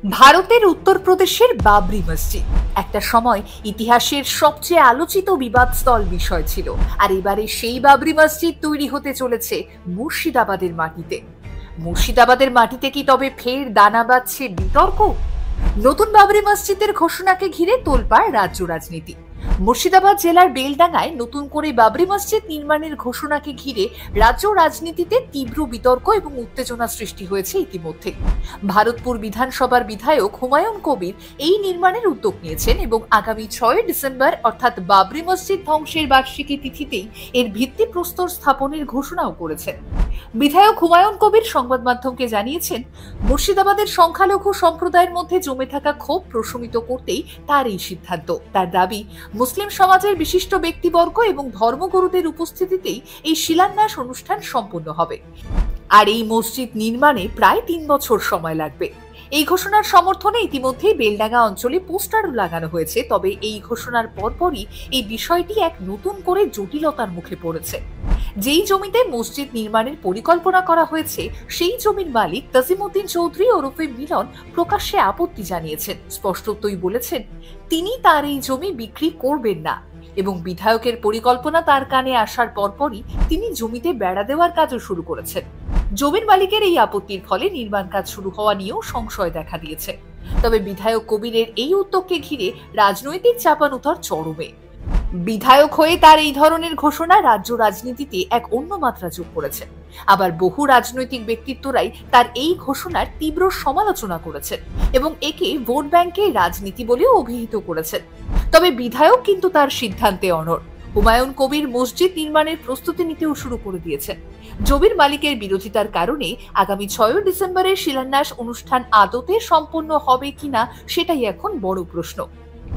ভারতের উত্তরপ্রদেশের বাবরি মসজিদ একটা সময় ইতিহাসের সবচেয়ে আলোচিত বিবাদস্থল বিষয় ছিল। আর এবারে সেই বাবরি মসজিদ তৈরি হতে চলেছে মুর্শিদাবাদের মাটিতে। মুর্শিদাবাদের মাটিতে কি তবে ফের দানা বাঁধছে বিতর্ক? নতুন বাবরি মসজিদের ঘোষণাকে ঘিরে তোলপাড় রাজ্য রাজনীতি। মুর্শিদাবাদ জেলার বেলডাঙ্গায় নতুন করে বাবরি মসজিদ নির্মাণের ঘোষণাকে ঘিরে রাজ্য রাজনীতিতে তীব্র বিতর্ক এবং উত্তেজনা সৃষ্টি হয়েছে ইতিমধ্যে। ভারতপুর বিধানসভার বিধায়ক হুমায়ুন কবির এই নির্মাণের উদ্যোগ নিয়েছেন এবং আগামী 6 ডিসেম্বর অর্থাৎ বাবরি মসজিদ ধ্বংসের বার্ষিকী তিথিতেই এর ভিত্তিপ্রস্তর স্থাপনের ঘোষণাও করেছেন। বিধায়ক হুমায়ুন কবির সংবাদ মাধ্যমকে জানিয়েছেন, মুর্শিদাবাদের সংখ্যালঘু সম্প্রদায়ের মধ্যে জমে থাকা ক্ষোভ প্রশমিত করতেই তার এই সিদ্ধান্ত। তার দাবি, মুসলিম সমাজের বিশিষ্ট ব্যক্তিবর্গ এবং ধর্মগুরুদের উপস্থিতিতেই এই শিলান্যাস অনুষ্ঠান সম্পন্ন হবে। আর এই মসজিদ নির্মাণে প্রায় 3 বছর সময় লাগবে। এই ঘোষণার সমর্থনে ইতিমধ্যেই বেলডাঙ্গা অঞ্চলে পোস্টারও লাগানো হয়েছে। তবে এই ঘোষণার পরপরই এই বিষয়টি এক নতুন করে জটিলতার মুখে পড়েছে। যেই জমিতে মসজিদ নির্মাণের পরিকল্পনা করা হয়েছে সেই জমির মালিক তাজিমউদ্দিন চৌধুরী ওরফে মিলন প্রকাশ্যে আপত্তি জানিয়েছেন। স্পষ্টতই বলেছেন তিনি তার এই জমি বিক্রি করবেন না এবং বিধায়কের পরিকল্পনা তার কানে আসার পরপরই তিনি জমিতে বেড়া দেওয়ার কাজও শুরু করেছেন। জমির মালিকের এই আপত্তির ফলে নির্মাণ কাজ শুরু হওয়া নিয়েও সংশয় দেখা দিয়েছে। তবে বিধায়ক কবিরের এই উদ্যোগকে ঘিরে রাজনৈতিক চাপানুতর চরমে। বিধায়ক হয়ে তার এই ধরনের ঘোষণা রাজ্য রাজনীতিতে এক অন্য মাত্রা যোগ করেছে। আবার বহু রাজনৈতিক ব্যক্তিত্বরাই তার এই ঘোষণার তীব্র সমালোচনা করেছেন এবং একে ভোট ব্যাংকের রাজনীতি বলেও অভিহিত করেছেন। তবে বিধায়ক কিন্তু তার সিদ্ধান্তে অনড়। হুমায়ুন কবির মসজিদ নির্মাণের প্রস্তুতি নিতেও শুরু করে দিয়েছেন। জমির মালিকের বিরোধিতার কারণে আগামী 6 ডিসেম্বরের শিলান্যাস অনুষ্ঠান আদতে সম্পন্ন হবে কিনা সেটাই এখন বড় প্রশ্ন।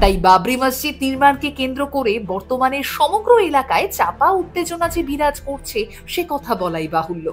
তাই বাবরি মসজিদ নির্মাণকে কেন্দ্র করে বর্তমানে সমগ্র এলাকায় চাপা উত্তেজনা যে বিরাজ করছে সে কথা বলাই বাহুল্য।